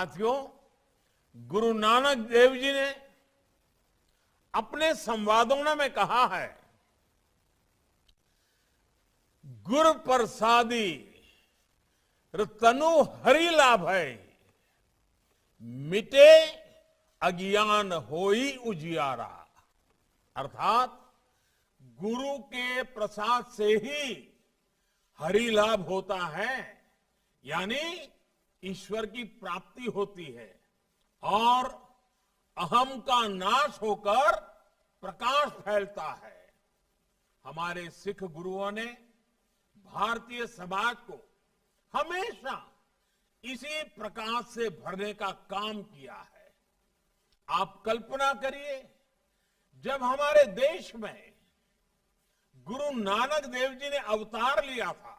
साथियों, गुरु नानक देव जी ने अपने संवादों में कहा है, गुर प्रसादी तनु हरि लाभ है, मिटे अज्ञान होई उजियारा। अर्थात गुरु के प्रसाद से ही हरि लाभ होता है, यानी ईश्वर की प्राप्ति होती है और अहम का नाश होकर प्रकाश फैलता है। हमारे सिख गुरुओं ने भारतीय समाज को हमेशा इसी प्रकाश से भरने का काम किया है। आप कल्पना करिए, जब हमारे देश में गुरु नानक देव जी ने अवतार लिया था,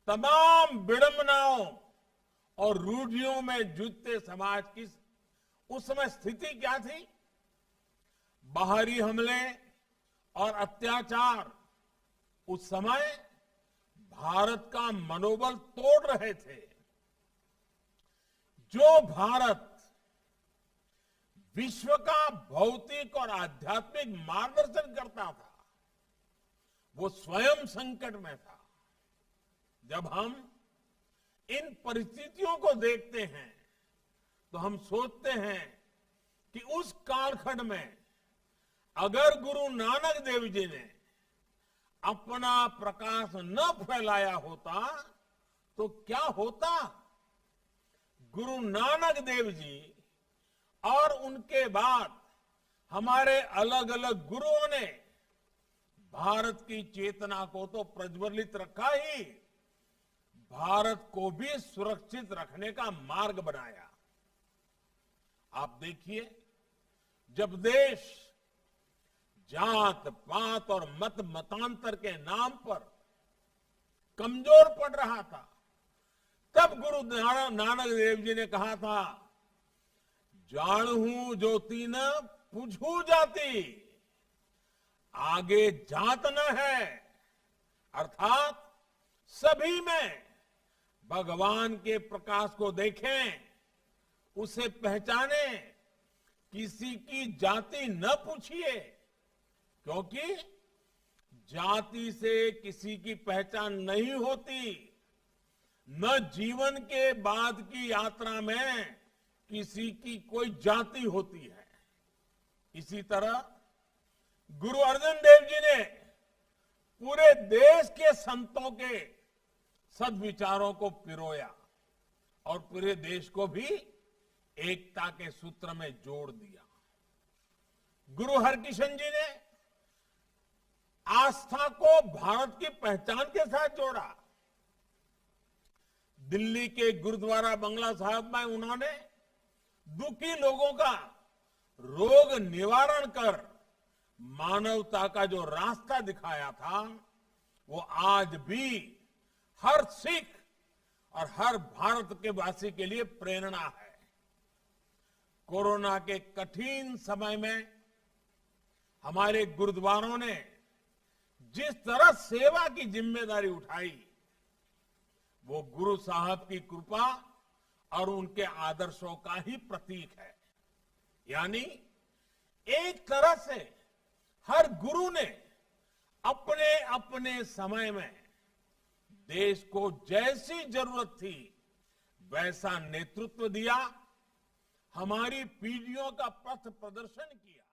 तमाम विडंबनाओं और रूढ़ियों में जूझते समाज की उस समय स्थिति क्या थी? बाहरी हमले और अत्याचार उस समय भारत का मनोबल तोड़ रहे थे। जो भारत विश्व का भौतिक और आध्यात्मिक मार्गदर्शन करता था, वो स्वयं संकट में था। जब हम इन परिस्थितियों को देखते हैं तो हम सोचते हैं कि उस कालखंड में अगर गुरु नानक देव जी ने अपना प्रकाश न फैलाया होता तो क्या होता? गुरु नानक देव जी और उनके बाद हमारे अलग अलग गुरुओं ने भारत की चेतना को तो प्रज्वलित रखा ही, भारत को भी सुरक्षित रखने का मार्ग बनाया। आप देखिए, जब देश जात पात और मत मतांतर के नाम पर कमजोर पड़ रहा था, तब गुरु नानक देव जी ने कहा था, जानहू ज्योति न पूछू जाति, आगे जात न है। अर्थात सभी में भगवान के प्रकाश को देखें, उसे पहचाने, किसी की जाति न पूछिए, क्योंकि जाति से किसी की पहचान नहीं होती, न जीवन के बाद की यात्रा में किसी की कोई जाति होती है। इसी तरह गुरु अर्जन देव जी ने पूरे देश के संतों के सद्विचारों को पिरोया और पूरे देश को भी एकता के सूत्र में जोड़ दिया। गुरु हरकिशन जी ने आस्था को भारत की पहचान के साथ जोड़ा। दिल्ली के गुरुद्वारा बंगला साहब में उन्होंने दुखी लोगों का रोग निवारण कर मानवता का जो रास्ता दिखाया था, वो आज भी हर सिख और हर भारत के वासी के लिए प्रेरणा है। कोरोना के कठिन समय में हमारे गुरुद्वारों ने जिस तरह सेवा की जिम्मेदारी उठाई, वो गुरु साहब की कृपा और उनके आदर्शों का ही प्रतीक है। यानी एक तरह से हर गुरु ने अपने अपने समय में देश को जैसी जरूरत थी वैसा नेतृत्व दिया, हमारी पीढ़ियों का पथ प्रदर्शन किया।